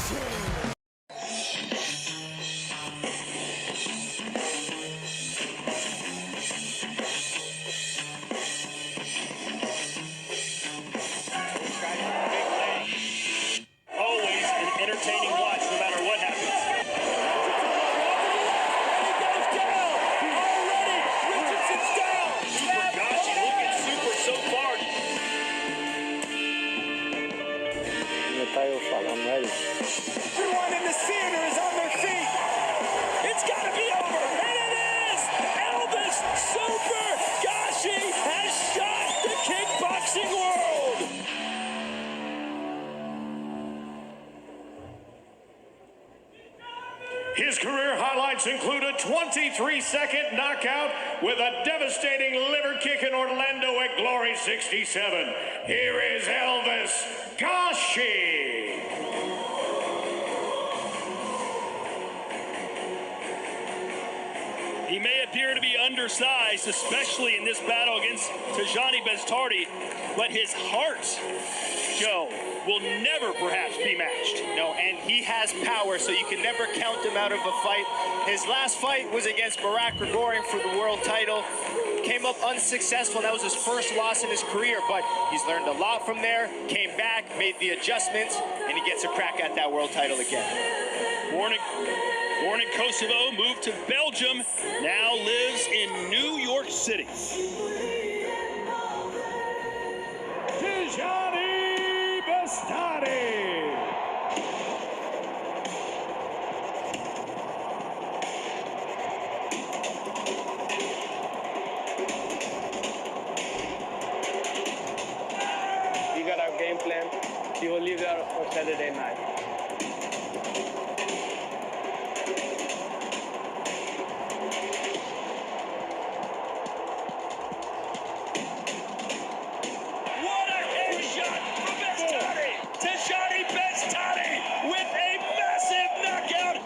Always an entertaining watch, no matter what happens. And he goes down. Already, Richardson's down. Gosh, he's looking super so far. In the title shot, I'm ready. Everyone in this theater is on their feet. It's got to be over. And it is. Elvis Super Gashi has shocked the kickboxing world. His career highlights include a 23-second knockout with a devastating liver kick in Orlando at Glory 67. Here is Elvis Gashi. He may appear to be undersized, especially in this battle against Tyjani Beztati, but his heart, Joe, will never perhaps be matched. No, and he has power, so you can never count him out of a fight. His last fight was against Barack Gregorian for the world title. Came up unsuccessful. That was his first loss in his career, but he's learned a lot from there, came back, made the adjustments, and he gets a crack at that world title again. Born in Kosovo, moved to Belgium, now lives in New York City. Tyjani Beztati. We got our game plan. We will leave there for Saturday night. What a headshot from Beztati. Tyjani Beztati with a massive knockout.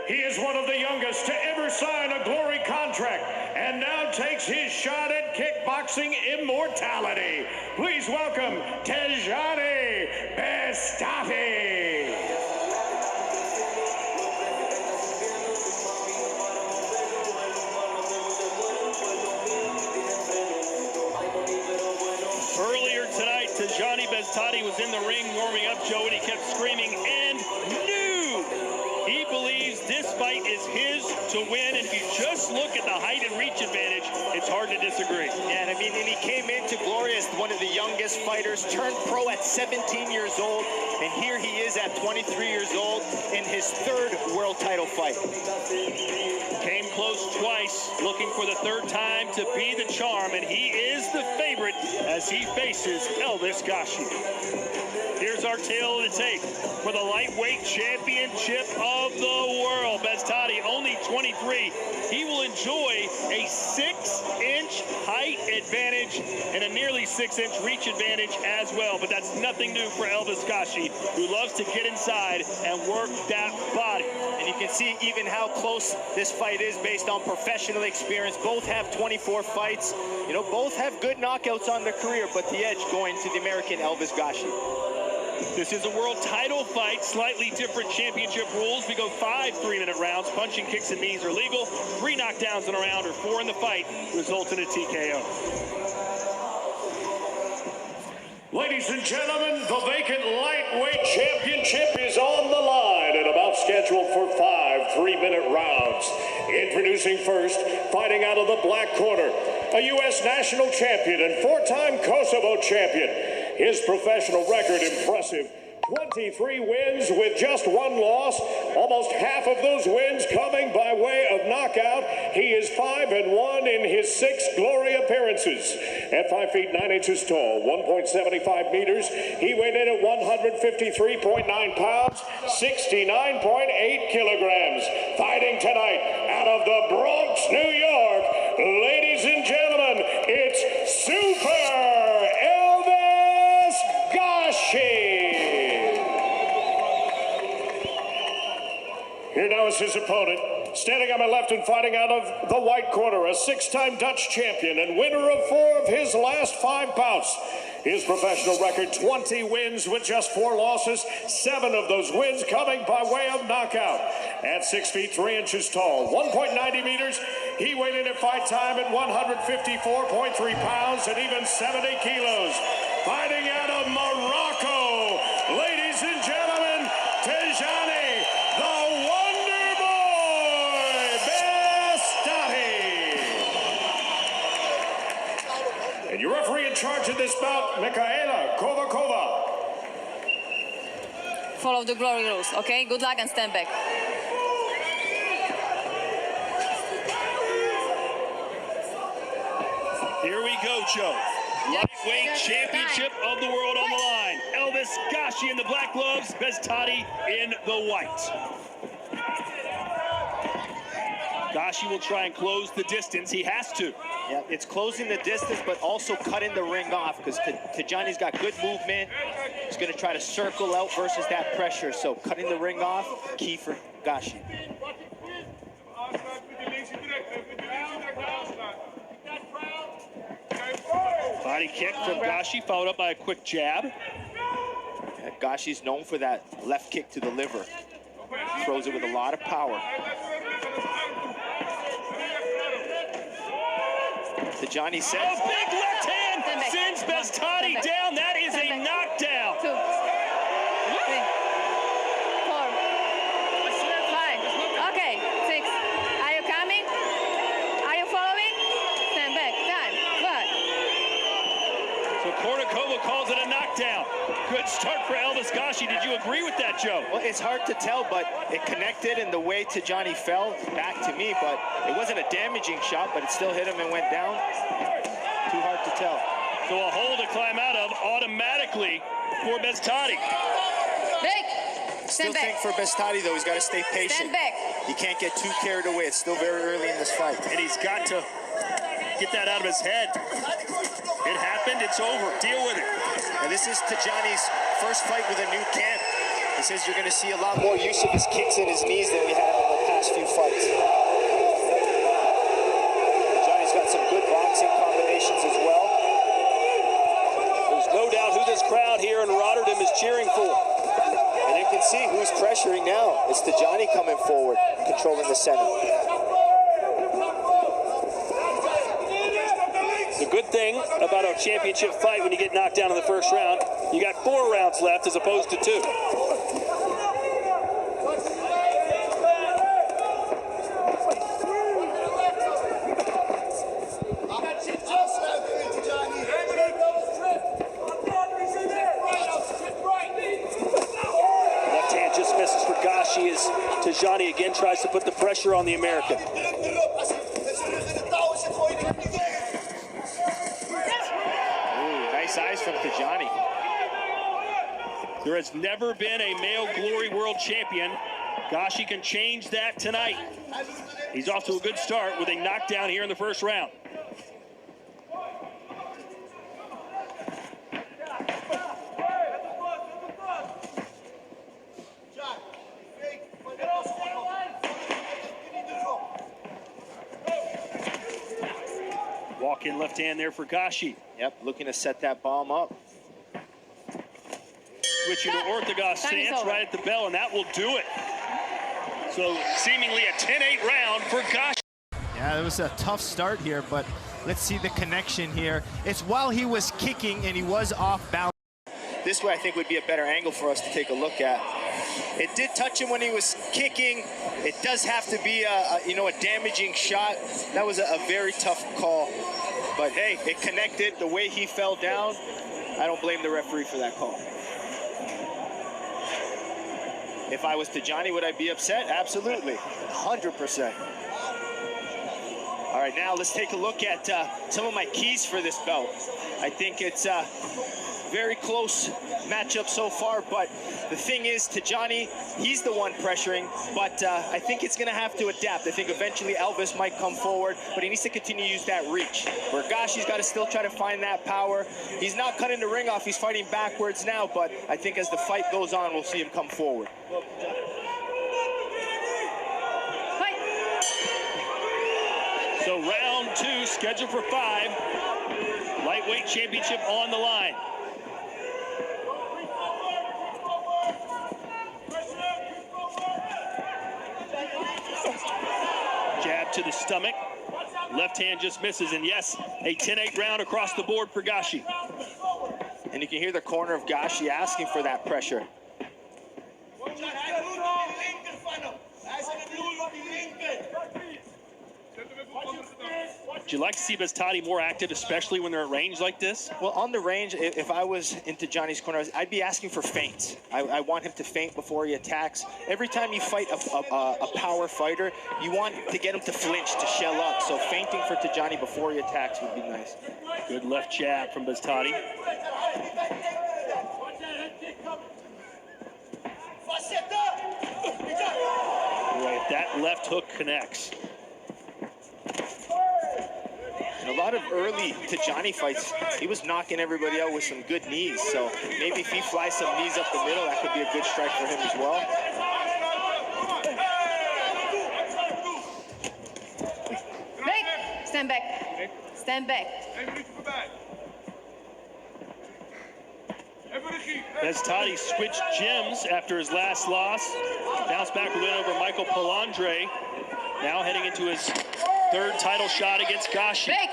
He is one of the youngest to ever sign a Glory contract and now takes his shot at kickboxing immortality. Please welcome Tyjani Beztati. Earlier tonight, Tyjani Beztati was in the ring warming up, Joe, and he kept screaming, and nude! He believes this fight is his to win, and if you just look at the height and reach advantage, it's hard to disagree. Yeah, and I mean, and he came into Glory as one of the youngest fighters, turned pro at 17 years old, and here he is at 23 years old in his third world title fight. Came close twice, looking for the third time to be the charm, and he is the favorite as he faces Elvis Gashi. Here's our tale of the tape for the lightweight championship of the world. Beztati, only 23. He will enjoy a 6-inch height advantage and a nearly 6-inch reach advantage as well. But that's nothing new for Elvis Gashi, who loves to get inside and work that body. And you can see even how close this fight is based on professional experience. Both have 24 fights. You know, both have good knockouts on their career, but the edge going to the American Elvis Gashi. This is a world title fight, slightly different championship rules. We go 5 3-minute rounds. Punching, kicks, and knees are legal. 3 knockdowns in a round or 4 in the fight result in a TKO. Ladies and gentlemen, the vacant lightweight championship is on the line and about scheduled for 5 3-minute rounds. Introducing first, fighting out of the black corner, a U.S. national champion and 4-time Kosovo champion. His professional record impressive. 23 wins with just 1 loss. Almost half of those wins coming by way of knockout. He is 5-1 in his 6 Glory appearances. At 5 feet 9 inches tall, 1.75 meters, he weighed in at 153.9 pounds, 69.8 kilograms. Fighting tonight out of the Bronx, New York, ladies and gentlemen, it's Super Elvis Gashi. Here now is his opponent, standing on my left and fighting out of the white corner, a 6-time Dutch champion and winner of 4 of his last 5 bouts. His professional record, 20 wins with just 4 losses, 7 of those wins coming by way of knockout. At 6 feet 3 inches tall, 1.90 meters, he weighed in at fight time at 154.3 pounds and even 70 kilos. Fighting out of Morocco, ladies and gentlemen, Tyjani, the Wonder Boy, Beztati. And your referee in charge of this bout, Michaela Kovakova. Follow the glory rules, okay? Good luck and stand back. Here we go, Joe. Lightweight championship of the world on the line. Elvis Gashi in the black gloves, Beztati in the white. Gashi will try and close the distance. He has to. Yeah, it's closing the distance, but also cutting the ring off because Tyjani's got good movement. He's going to try to circle out versus that pressure. So cutting the ring off, key for Gashi. Body kick from Gashi, followed up by a quick jab. Yeah, Gashi's known for that left kick to the liver. Throws it with a lot of power. Tyjani says... Oh, big left hand sends Beztati down. That is a knockdown. 2, 3, 4, 5. Okay, 6. Are you coming? Are you following? Stand back. Time. Good. So Kornikova calls it a knockdown. Good start for Elvis Gashi. Did you agree with that, Joe? Well, it's hard to tell, but it connected in the way Tyjani fell back to me, but it wasn't a damaging shot, but it still hit him and went down. Too hard to tell. So a hole to climb out of automatically for Beztati. Back. Still Stand back. think for Beztati, though, he's got to stay patient. Stand back. He can't get too carried away. It's still very early in this fight. And he's got to get that out of his head. It happened, it's over. Deal with it. And this is Tyjani's first fight with a new camp. He says you're going to see a lot more use of his kicks and his knees than we had in the past few fights. Tyjani's got some good boxing combinations as well. There's no doubt who this crowd here in Rotterdam is cheering for. And you can see who's pressuring now. It's Tyjani coming forward, controlling the center. The good thing about a championship fight when you get knocked down in the first round, you got 4 rounds left as opposed to 2. Left hand just misses for Gashi as Tyjani again tries to put the pressure on the American. Nice eyes from Tyjani. There has never been a male glory world champion. Gashi can change that tonight. He's off to a good start with a knockdown here in the first round. Walk-in left hand there for Gashi. Yep, looking to set that bomb up. Switching to orthodox stance right at the bell, and that will do it. So seemingly a 10-8 round for Gashi. Yeah, it was a tough start here, but let's see the connection here. It's while he was kicking and he was off balance. This way I think would be a better angle for us to take a look at. It did touch him when he was kicking. It does have to be a damaging shot. That was a very tough call. But hey, it connected the way he fell down. I don't blame the referee for that call. If I was Tyjani, would I be upset? Absolutely, 100%. All right, now let's take a look at some of my keys for this belt. I think it's very close matchup so far, but the thing is, Tyjani, he's the one pressuring, but I think it's gonna have to adapt. I think eventually Elvis might come forward, but he needs to continue to use that reach. Where Gashi's gotta still try to find that power. He's not cutting the ring off, he's fighting backwards now, but I think as the fight goes on, we'll see him come forward. So round 2, scheduled for 5. Lightweight championship on the line. stomach. Left hand just misses, and yes, a 10-8 round across the board for Gashi. And you can hear the corner of Gashi asking for that pressure. Would you like to see Beztati more active, especially when they're at range like this? Well, on the range, if I was in Tyjani's corner, I'd be asking for feints. I want him to feint before he attacks. Every time you fight a power fighter, you want to get him to flinch, to shell up. So feinting for Tyjani before he attacks would be nice. Good left jab from Beztati. Boy, if that left hook connects. In a lot of early Tyjani fights, he was knocking everybody out with some good knees. So maybe if he flies some knees up the middle, that could be a good strike for him as well. Break. Stand back. Stand back. Beztati switched gyms after his last loss. Bounced back with win over Michael Palandre. Now heading into his third title shot against Gashi. Break.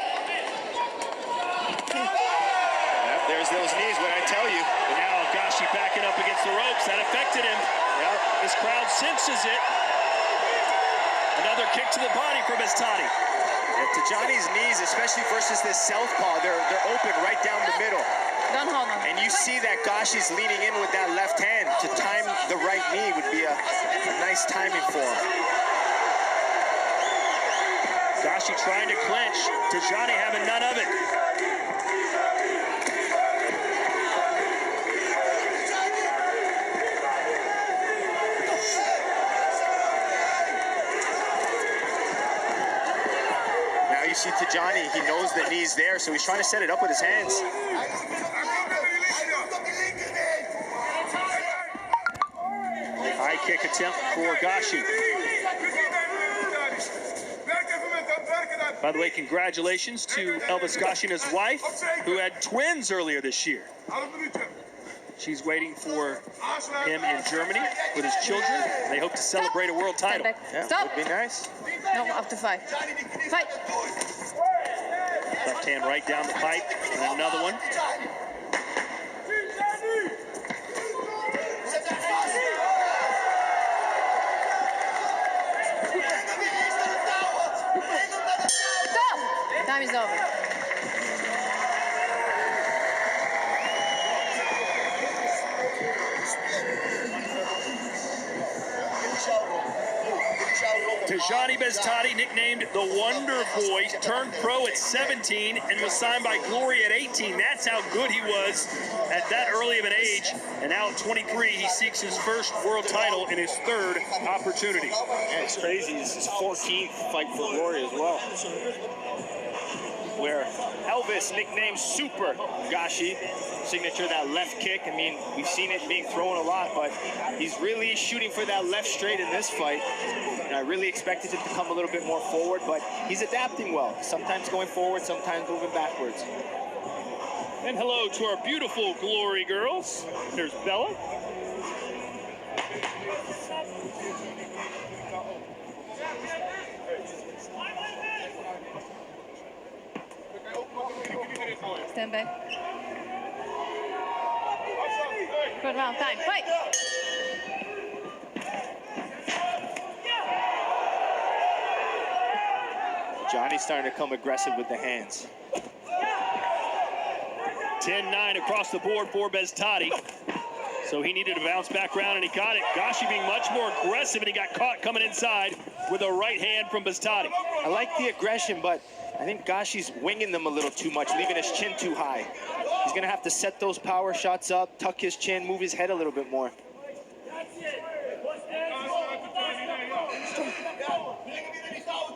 Yep, there's those knees, what I tell you. And now Gashi backing up against the ropes. That affected him. Yep. This crowd senses it. Another kick to the body for Beztati. Tyjani's knees, especially versus this southpaw, they're open right down the middle. Don't hold on. And you see that Gashi's leaning in with that left hand. To time the right knee would be a nice timing for him. Gashi trying to clinch. Tyjani having none of it. Now you see Tyjani, he knows the knee's there, so he's trying to set it up with his hands. High kick attempt for Gashi. By the way, congratulations to Elvis Gashi and his wife, who had twins earlier this year. She's waiting for him in Germany with his children. They hope to celebrate a world title. Yeah, Stop. would be nice. No, up to 5. Fight. Left hand right down the pipe, and then another one. Stop. Time is over. Tyjani Beztati, nicknamed the Wonder Boy, turned pro at 17 and was signed by Glory at 18. That's how good he was at that early of an age. And now at 23, he seeks his first world title in his third opportunity. Yeah, it's crazy. This is his 14th fight for Glory as well. Where Elvis, nicknamed Super Gashi, signature that left kick. I mean, we've seen it being thrown a lot, but he's really shooting for that left straight in this fight. And I really expected him to come a little bit more forward, but he's adapting well. Sometimes going forward, sometimes moving backwards. And hello to our beautiful Glory girls. There's Bella. Stand back. Good round. Time. Fight. Johnny's starting to come aggressive with the hands. 10-9 across the board for Beztati. So he needed to bounce back around, and he got it. Gashi being much more aggressive, and he got caught coming inside with a right hand from Beztati. I like the aggression, but I think Gashi's winging them a little too much, leaving his chin too high. He's going to have to set those power shots up, tuck his chin, move his head a little bit more.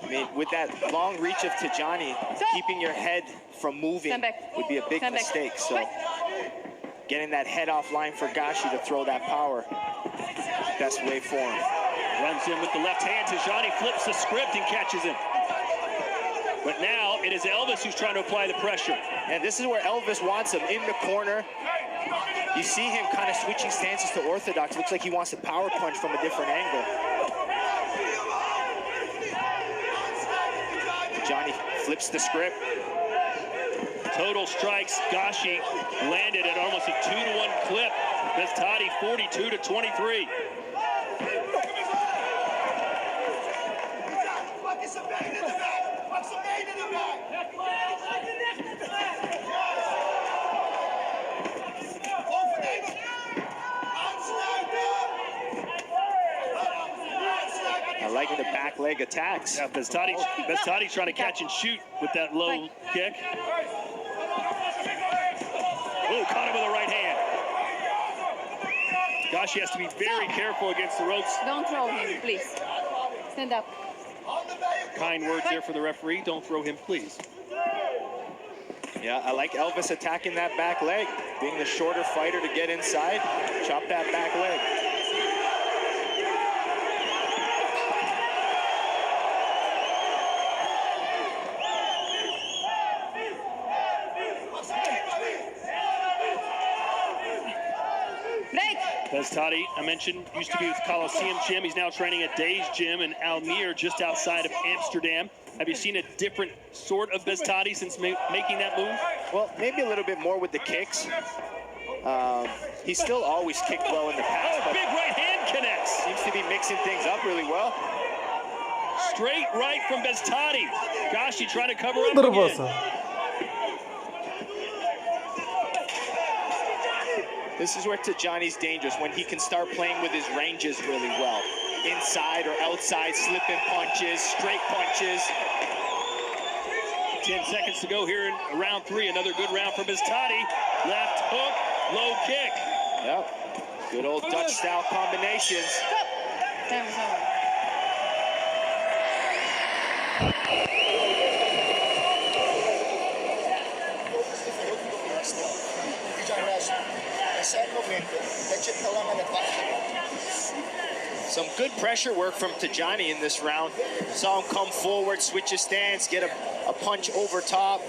I mean, with that long reach of Tyjani, keeping your head from moving would be a big mistake. So getting that head offline for Gashi to throw that power, best way for him. Runs in with the left hand. Tyjani flips the script and catches him. But now it is Elvis who's trying to apply the pressure. And this is where Elvis wants him, in the corner. You see him kind of switching stances to orthodox. Looks like he wants to power punch from a different angle. flips the script. Total strikes, Gashi landed at almost a 2-to-1 clip. Beztati 42-23. I like the back leg attacks. Yeah, Beztati trying to catch and shoot with that low kick. Oh, caught him with a right hand. Gashi has to be very careful against the ropes. Don't throw him, please. Stand up. Kind words there for the referee. Don't throw him, please. Yeah, I like Elvis attacking that back leg. Being the shorter fighter to get inside, chop that back leg. Beztati, I mentioned, used to be with Coliseum Gym. He's now training at Day's Gym in Almere, just outside of Amsterdam. Have you seen a different sort of Beztati since making that move? Well, maybe a little bit more with the kicks. He's still always kicked well in the past. Oh, big right hand connects. Seems to be mixing things up really well. Straight right from Beztati. Gashi trying to cover up again. This is where Tyjani's dangerous, when he can start playing with his ranges really well. Inside or outside, slipping punches, straight punches. 10 seconds to go here in round 3. Another good round for Beztati. Left hook, low kick. Yep. Good old Dutch-style combinations. Time is over. Some good pressure work from Tyjani in this round. Saw him come forward, switch his stance, get a punch over top.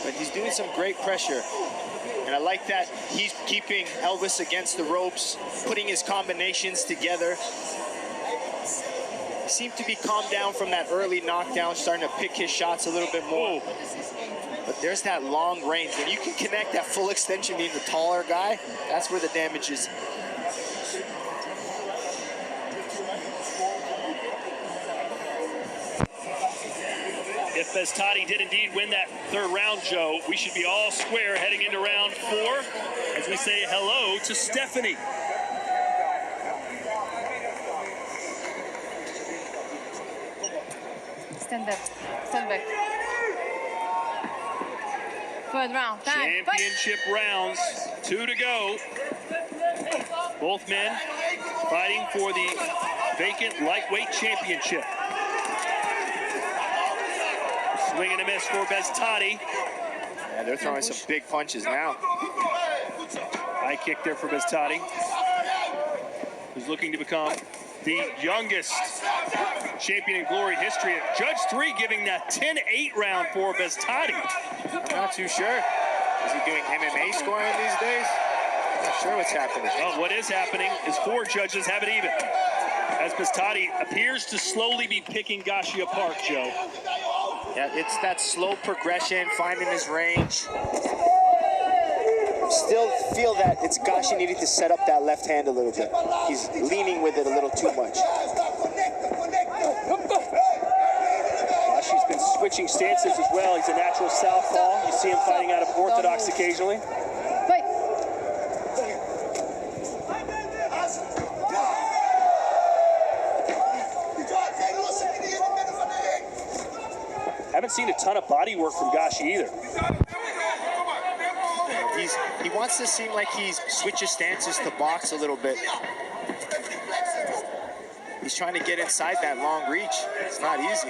But he's doing some great pressure. And I like that he's keeping Elvis against the ropes, putting his combinations together. He seemed to be calmed down from that early knockdown, starting to pick his shots a little bit more. But there's that long range. When you can connect that full extension being the taller guy, that's where the damage is. If Beztati did indeed win that third round, Joe, we should be all square heading into round 4 as we say hello to Stephanie. Stand up. Stand back. Third round. Time. Championship rounds. 2 to go. Both men fighting for the vacant lightweight championship. Swing and a miss for Beztati. Yeah, they're throwing some big punches now. High kick there for Beztati, who's looking to become the youngest champion in Glory history. Judge 3 giving that 10-8 round for Beztati. I'm not too sure. Is he doing MMA scoring these days? I'm not sure what's happening. Well, what is happening is 4 judges have it even, as Beztati appears to slowly be picking Gashi apart, Joe. Yeah, it's that slow progression, finding his range. Still feel that it's Gashi needing to set up that left hand a little bit. He's leaning with it a little too much. Gashi's been switching stances as well. He's a natural southpaw. You see him fighting out of orthodox occasionally. Wait. Haven't seen a ton of body work from Gashi either. He wants to seem like he switches stances to box a little bit. He's trying to get inside that long reach. It's not easy.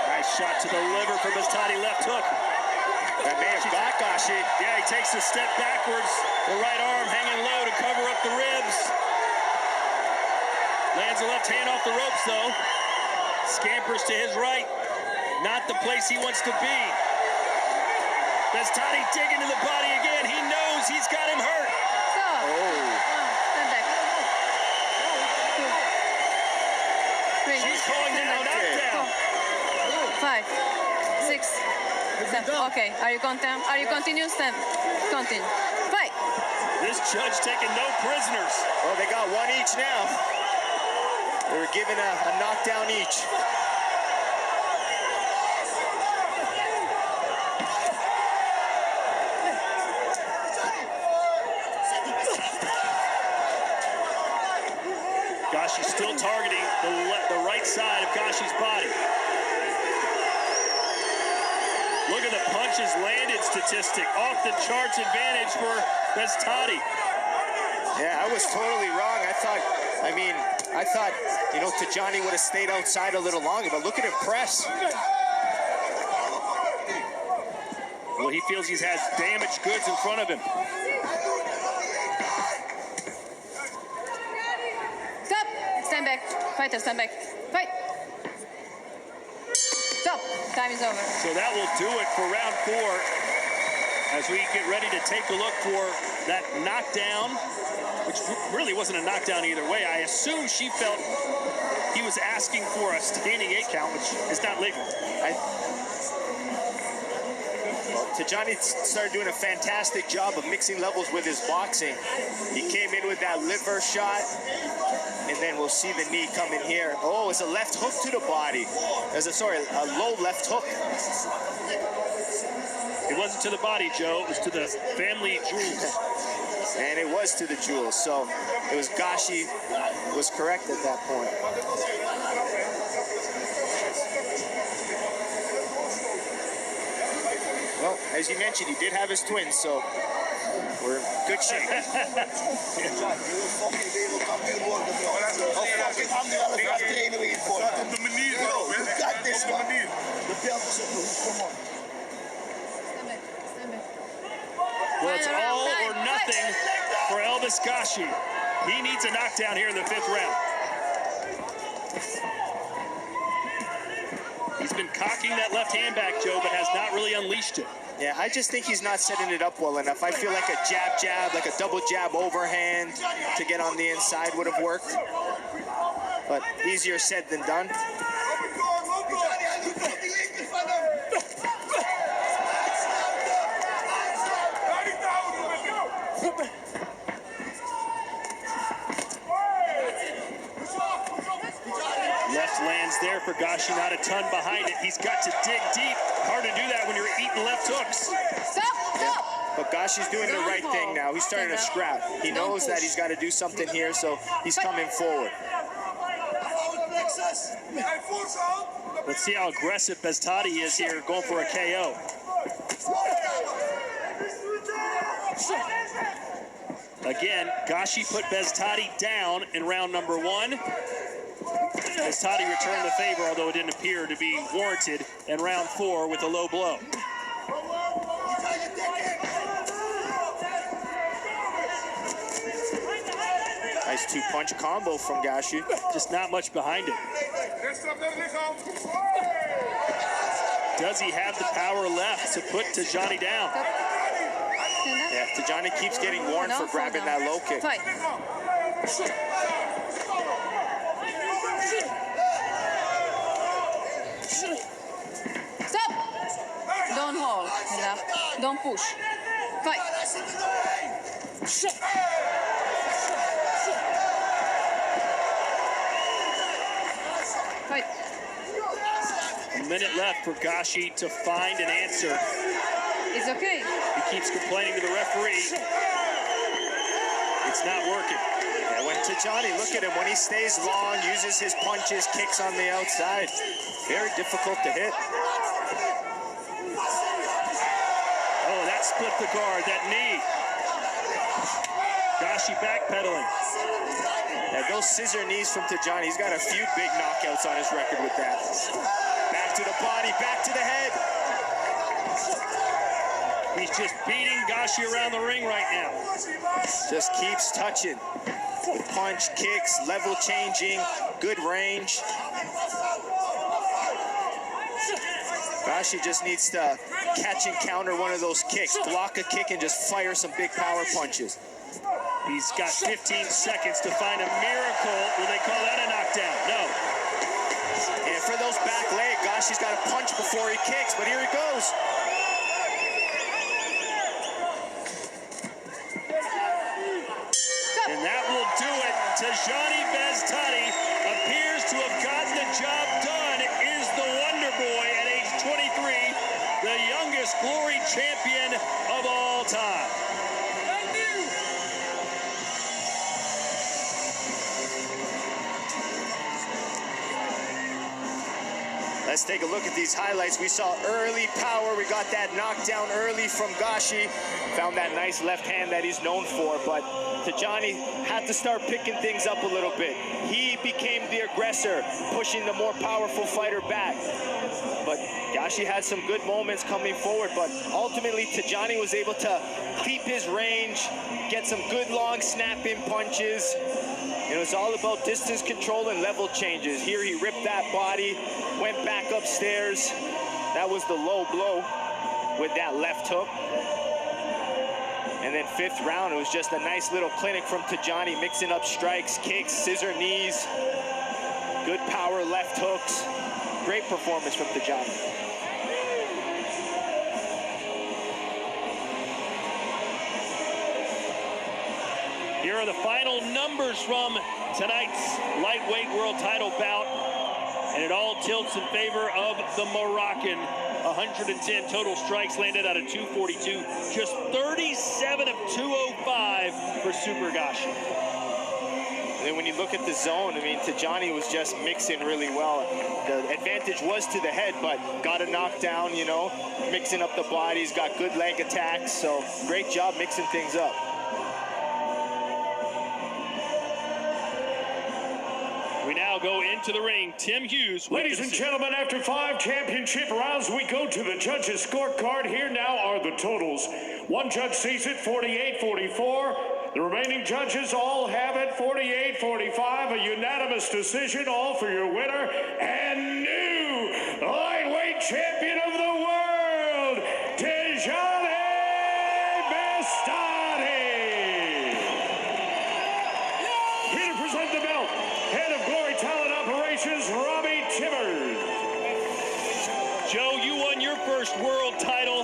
Nice shot to the liver from Beztati, left hook. That may have got Gashi. Yeah, he takes a step backwards. The right arm hanging low to cover up the ribs. Lands the left hand off the ropes, though. Scampers to his right. Not the place he wants to be. Beztati digging to the body again. He knows he's got him hurt. Stop. Oh. Stand back. calling that a knockdown. 5, 6, 7. Okay, are you content? Are you continue? 7. Continue. Fight. This judge taking no prisoners. Well, they got one each now. They were given a knockdown each. Gashi's still targeting the right side of Gashi's body. Look at the punches landed statistic. Off the charts advantage for Beztati. Yeah, I was totally wrong. I thought, you know, Tyjani would have stayed outside a little longer, but look at him press. Well, he feels he's had damaged goods in front of him. Stop. Stand back. Fighter, stand back. Fight. Stop. Time is over. So that will do it for round 4 as we get ready to take a look for that knockdown, which really wasn't a knockdown either way. I assume she felt he was asking for a standing 8 count, which is not legal. Tyjani started doing a fantastic job of mixing levels with his boxing. He came in with that liver shot, and then we'll see the knee come in here. Oh, it's a left hook to the body. A low left hook. It wasn't to the body, Joe. It was to the family jewels. And it was to the jewels. So it was Gashi was correct at that point. Well, as you mentioned, he did have his twins, so we're in good shape. Well, it's all or nothing for Elvis Gashi. He needs a knockdown here in the 5th round. He's been cocking that left hand back, Joe, but has not really unleashed it. Yeah, I just think he's not setting it up well enough. I feel like a jab, like a double jab overhand to get on the inside would have worked. But easier said than done. Left lands there for Gashi, not a ton behind it. He's got to dig deep. Hard to do that when you're eating left hooks. Stop. But Gashi's doing the right thing now. He's starting to scrap. He knows that he's got to do something here, so he's coming forward. Let's see how aggressive Beztati is here, going for a KO. Again, Gashi put Beztati down in round number 1. Beztati returned the favor, although it didn't appear to be warranted in round 4 with a low blow. Nice 2-punch combo from Gashi. Just not much behind it. Does he have the power left to put Tyjani down? Yeah, Tyjani keeps getting warned for grabbing that low kick. Fight. Stop. Don't hold. Don't push. Fight. Fight. A minute left for Gashi to find an answer. It's okay. He keeps complaining to the referee. It's not working. Yeah, when Tyjani, look at him, when he stays long, uses his punches, kicks on the outside, very difficult to hit. Oh, that split the guard, that knee. Gashi backpedaling. Yeah, those scissor knees from Tyjani, he's got a few big knockouts on his record with that. Back to the body, back to the head. He's just beating Gashi around the ring right now. Just keeps touching. With punch, kicks, level changing, good range. Gashi just needs to catch and counter one of those kicks, block a kick and just fire some big power punches. He's got 15 seconds to find a miracle. Will they call that a knockdown? No. for those back leg. Gosh, he's got to punch before he kicks, but here he goes. And that will do it. Tyjani Beztati appears to have gotten the job done. Is the Wonder Boy at age 23, the youngest glory champion of all time. Let's take a look at these highlights. We saw early power. We got that knockdown early from Gashi. Found that nice left hand that he's known for, but Tyjani had to start picking things up a little bit. He became the aggressor, pushing the more powerful fighter back. But Gashi had some good moments coming forward, but ultimately Tyjani was able to keep his range, get some good long snapping punches. It was all about distance control and level changes. Here he ripped that body, went back upstairs. That was the low blow with that left hook. And then fifth round, it was just a nice little clinic from Tyjani, mixing up strikes, kicks, scissor knees, good power left hooks. Great performance from Tyjani. Here are the final numbers from tonight's lightweight world title bout. And it all tilts in favor of the Moroccan. 110 total strikes landed out of 242. Just 37 of 205 for Super Gashi. And then when you look at the zone, I mean, Tyjani was just mixing really well. The advantage was to the head, but got a knockdown, you know, mixing up the bodies, got good leg attacks. So great job mixing things up. We now go into the ring. Tim Hughes. Ladies and gentlemen, after 5 championship rounds, we go to the judges' scorecard. Here now are the totals. One judge sees it 48-44. The remaining judges all have it 48-45. A unanimous decision, all for your winner and new lightweight champion of the world, Tyjani Beztati. Here to present the belt, head of Glory Talent Operations, Robbie Timmers. Joe, you won your first world title.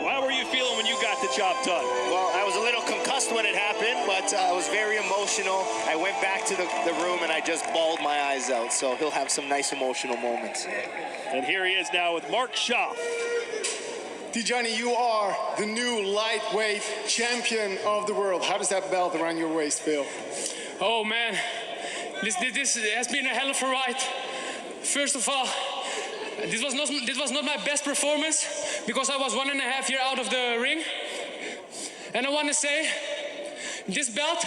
How were you feeling when you got the job done? Well, I was a little concussed when it happened, but I was very emotional. I went back to the room and I just bawled my eyes out. So he'll have some nice emotional moments. And here he is now with Mark Schaff. Tyjani, you are the new lightweight champion of the world. How does that belt around your waist feel? Oh man, this has been a hell of a ride. First of all, this was not my best performance because I was 1.5 years out of the ring. And I want to say, this belt